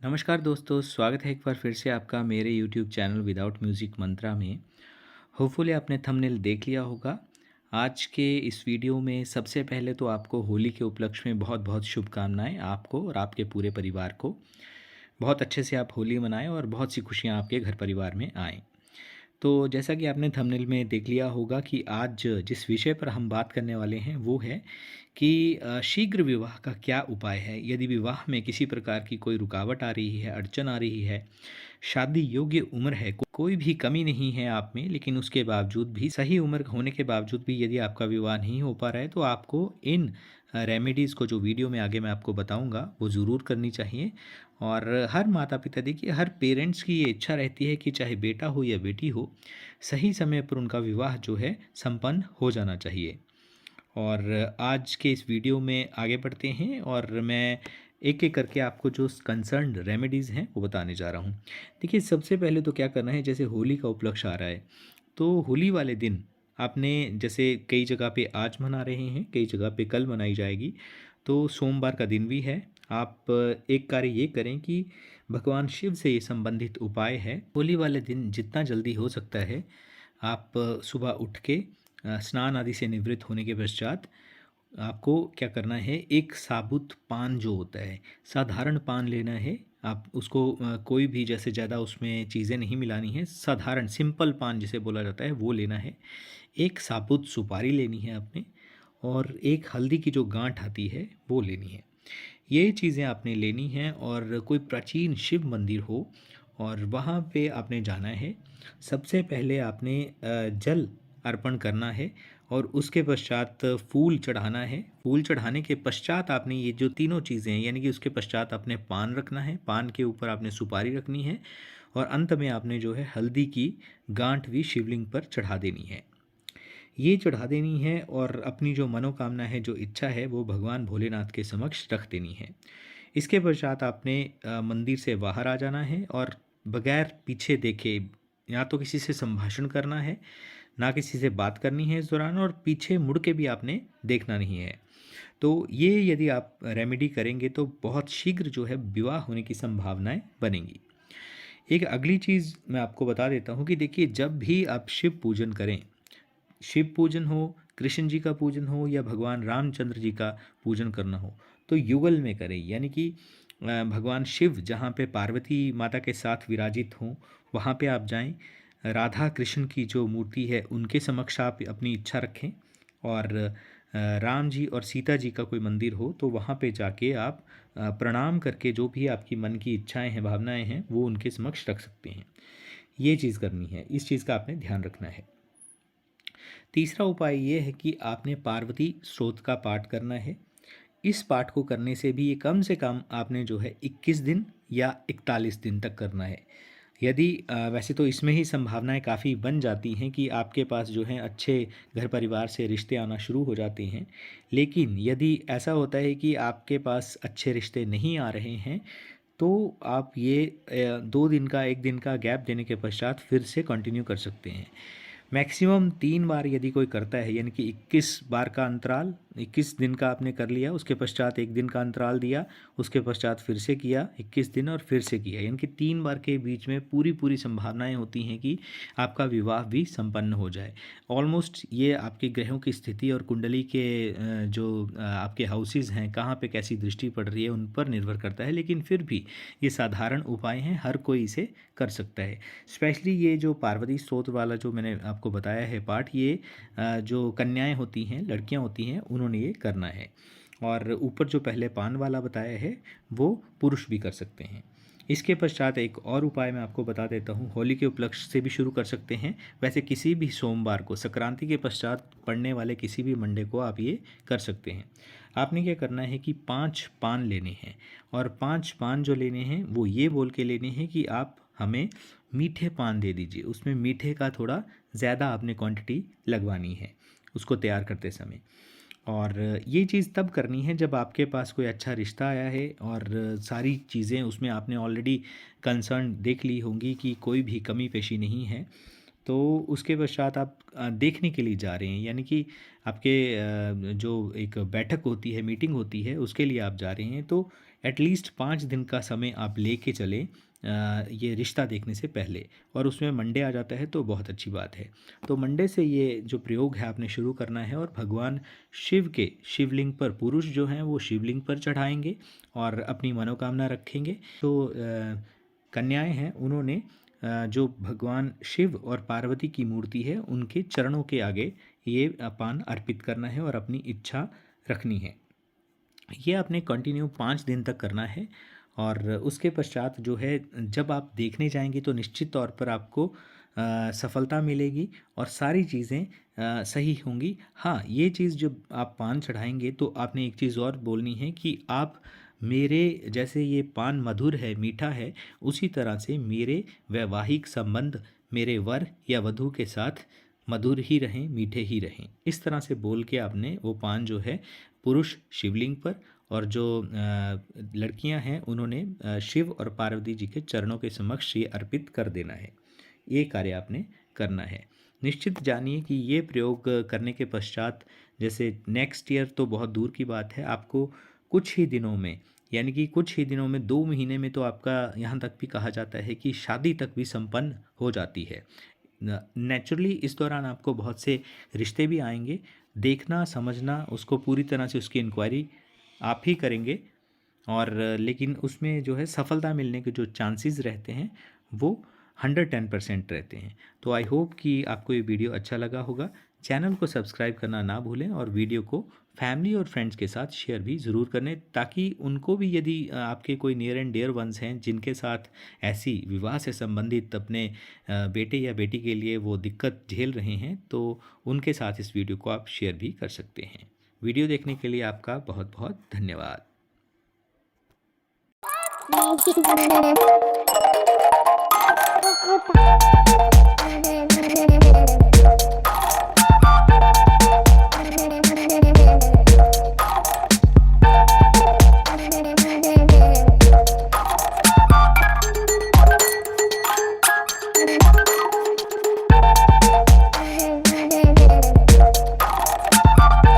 नमस्कार दोस्तों, स्वागत है एक बार फिर से आपका मेरे यूट्यूब चैनल विदाउट म्यूज़िक मंत्रा में। होपफुली आपने थंबनेल देख लिया होगा। आज के इस वीडियो में सबसे पहले तो आपको होली के उपलक्ष्य में बहुत-बहुत शुभकामनाएँ आपको और आपके पूरे परिवार को। बहुत अच्छे से आप होली मनाएँ और बहुत सी खुशियाँ आपके घर परिवार में आएँ। तो जैसा कि आपने थंबनेल में देख लिया होगा कि आज जिस विषय पर हम बात करने वाले हैं वो है कि शीघ्र विवाह का क्या उपाय है। यदि विवाह में किसी प्रकार की कोई रुकावट आ रही है, अड़चन आ रही है, शादी योग्य उम्र है, कोई भी कमी नहीं है आप में, लेकिन उसके बावजूद भी सही उम्र होने के बावजूद भी यदि आपका विवाह नहीं हो पा रहा है तो आपको इन रेमेडीज़ को जो वीडियो में आगे मैं आपको बताऊंगा वो ज़रूर करनी चाहिए। और हर माता पिता, देखिए, हर पेरेंट्स की ये इच्छा रहती है कि चाहे बेटा हो या बेटी हो, सही समय पर उनका विवाह जो है संपन्न हो जाना चाहिए। और आज के इस वीडियो में आगे बढ़ते हैं और मैं एक-एक करके आपको जो कंसर्न्ड रेमेडीज़ हैं वो बताने जा रहा हूँ। देखिए, सबसे पहले तो क्या करना है, जैसे होली का उपलक्ष्य आ रहा है, तो होली वाले दिन आपने, जैसे कई जगह पे आज मना रहे हैं, कई जगह पे कल मनाई जाएगी, तो सोमवार का दिन भी है। आप एक कार्य ये करें कि भगवान शिव से ये संबंधित उपाय है, होली वाले दिन जितना जल्दी हो सकता है आप सुबह उठ के स्नान आदि से निवृत्त होने के पश्चात आपको क्या करना है, एक साबुत पान जो होता है, साधारण पान लेना है। आप उसको कोई भी, जैसे ज़्यादा उसमें चीज़ें नहीं मिलानी है, साधारण सिंपल पान जिसे बोला जाता है वो लेना है। एक साबुत सुपारी लेनी है आपने, और एक हल्दी की जो गांठ आती है वो लेनी है। ये चीज़ें आपने लेनी हैं और कोई प्राचीन शिव मंदिर हो और वहाँ पे आपने जाना है। सबसे पहले आपने जल अर्पण करना है और उसके पश्चात फूल चढ़ाना है। फूल चढ़ाने के पश्चात आपने ये जो तीनों चीज़ें हैं, यानी कि उसके पश्चात आपने पान रखना है, पान के ऊपर आपने सुपारी रखनी है, और अंत में आपने जो है हल्दी की गांठ भी शिवलिंग पर चढ़ा देनी है। ये चढ़ा देनी है और अपनी जो मनोकामना है, जो इच्छा है, वो भगवान भोलेनाथ के समक्ष रख देनी है। इसके पश्चात आपने मंदिर से बाहर आ जाना है और बगैर पीछे देखे, या तो किसी से संभाषण करना है, ना किसी से बात करनी है इस दौरान, और पीछे मुड़ के भी आपने देखना नहीं है। तो ये यदि आप रेमेडी करेंगे तो बहुत शीघ्र जो है विवाह होने की संभावनाएं बनेंगी। एक अगली चीज़ मैं आपको बता देता हूँ कि देखिए, जब भी आप शिव पूजन करें, शिव पूजन हो, कृष्ण जी का पूजन हो या भगवान रामचंद्र जी का पूजन करना हो, तो युगल में करें। यानी कि भगवान शिव जहाँ पे पार्वती माता के साथ विराजित हों, वहाँ पे आप जाएं। राधा कृष्ण की जो मूर्ति है उनके समक्ष आप अपनी इच्छा रखें, और राम जी और सीता जी का कोई मंदिर हो तो वहाँ पे जाके आप प्रणाम करके जो भी आपकी मन की इच्छाएं हैं, भावनाएं हैं, वो उनके समक्ष रख सकते हैं। ये चीज़ करनी है, इस चीज़ का आपने ध्यान रखना है। तीसरा उपाय ये है कि आपने पार्वती स्तोत्र का पाठ करना है। इस पाठ को करने से भी ये कम से कम आपने जो है 21 दिन या 41 दिन तक करना है। यदि वैसे तो इसमें ही संभावनाएं काफ़ी बन जाती हैं कि आपके पास जो है अच्छे घर परिवार से रिश्ते आना शुरू हो जाते हैं, लेकिन यदि ऐसा होता है कि आपके पास अच्छे रिश्ते नहीं आ रहे हैं, तो आप ये 2 दिन का, 1 दिन का गैप देने के पश्चात फिर से कंटिन्यू कर सकते हैं। मैक्सिमम 3 बार यदि कोई करता है, यानी कि 21 बार का अंतराल, 21 दिन का आपने कर लिया, उसके पश्चात 1 दिन का अंतराल दिया, उसके पश्चात फिर से किया 21 दिन और फिर से किया, यानी कि 3 बार के बीच में पूरी पूरी संभावनाएं होती हैं कि आपका विवाह भी संपन्न हो जाए। ऑलमोस्ट ये आपके ग्रहों की स्थिति और कुंडली के जो आपके हाउसेज हैं, कहाँ पे कैसी दृष्टि पड़ रही है, उन पर निर्भर करता है, लेकिन फिर भी ये साधारण उपाय हैं, हर कोई इसे कर सकता है। स्पेशली ये जो पार्वती स्तोत्र वाला जो मैंने आपको बताया है पाठ, ये जो कन्याएं होती हैं, लड़कियां होती हैं, उन्होंने ये करना है। और ऊपर जो पहले पान वाला बताया है वो पुरुष भी कर सकते हैं। इसके पश्चात एक और उपाय मैं आपको बता देता हूँ, होली के उपलक्ष्य से भी शुरू कर सकते हैं। वैसे किसी भी सोमवार को, संक्रांति के पश्चात पड़ने वाले किसी भी मंडे को आप ये कर सकते हैं। आपने क्या करना है कि 5 पान लेने हैं, और 5 पान जो लेने हैं वो ये बोल के लेने हैं कि आप हमें मीठे पान दे दीजिए। उसमें मीठे का थोड़ा ज़्यादा आपने क्वांटिटी लगवानी है उसको तैयार करते समय। और ये चीज़ तब करनी है जब आपके पास कोई अच्छा रिश्ता आया है और सारी चीज़ें उसमें आपने ऑलरेडी कंसर्न देख ली होंगी कि कोई भी कमी पेशी नहीं है। तो उसके पश्चात आप देखने के लिए जा रहे हैं, यानी कि आपके जो एक बैठक होती है, मीटिंग होती है, उसके लिए आप जा रहे हैं, तो एटलीस्ट 5 दिन का समय आप लेके चलें ये रिश्ता देखने से पहले। और उसमें मंडे आ जाता है तो बहुत अच्छी बात है। तो मंडे से ये जो प्रयोग है आपने शुरू करना है, और भगवान शिव के शिवलिंग पर, पुरुष जो हैं वो शिवलिंग पर चढ़ाएंगे और अपनी मनोकामना रखेंगे। तो कन्याएं हैं, उन्होंने जो भगवान शिव और पार्वती की मूर्ति है उनके चरणों के आगे ये पान अर्पित करना है और अपनी इच्छा रखनी है। ये आपने कंटिन्यू 5 दिन तक करना है। और उसके पश्चात जो है, जब आप देखने जाएंगे तो निश्चित तौर पर आपको सफलता मिलेगी और सारी चीज़ें सही होंगी। हाँ, ये चीज़ जब आप पान चढ़ाएंगे तो आपने एक चीज़ और बोलनी है कि आप मेरे, जैसे ये पान मधुर है, मीठा है, उसी तरह से मेरे वैवाहिक संबंध मेरे वर या वधू के साथ मधुर ही रहें, मीठे ही रहें। इस तरह से बोल के आपने वो पान जो है पुरुष शिवलिंग पर, और जो लड़कियां हैं उन्होंने शिव और पार्वती जी के चरणों के समक्ष ये अर्पित कर देना है। ये कार्य आपने करना है। निश्चित जानिए कि ये प्रयोग करने के पश्चात, जैसे नेक्स्ट ईयर तो बहुत दूर की बात है, आपको कुछ ही दिनों में, यानी कि कुछ ही दिनों में, 2 महीने में तो आपका, यहाँ तक भी कहा जाता है कि शादी तक भी संपन्न हो जाती है। नेचुरली इस दौरान आपको बहुत से रिश्ते भी आएंगे। देखना, समझना, उसको पूरी तरह से उसकी इंक्वायरी आप ही करेंगे, और लेकिन उसमें जो है सफलता मिलने के जो चांसेस रहते हैं वो 110% रहते हैं। तो आई होप कि आपको ये वीडियो अच्छा लगा होगा। चैनल को सब्सक्राइब करना ना भूलें, और वीडियो को फैमिली और फ्रेंड्स के साथ शेयर भी ज़रूर करें, ताकि उनको भी, यदि आपके कोई नियर एंड डियर वंस हैं जिनके साथ ऐसी विवाह से संबंधित अपने बेटे या बेटी के लिए वो दिक्कत झेल रहे हैं, तो उनके साथ इस वीडियो को आप शेयर भी कर सकते हैं। वीडियो देखने के लिए आपका बहुत बहुत धन्यवाद। Thank you.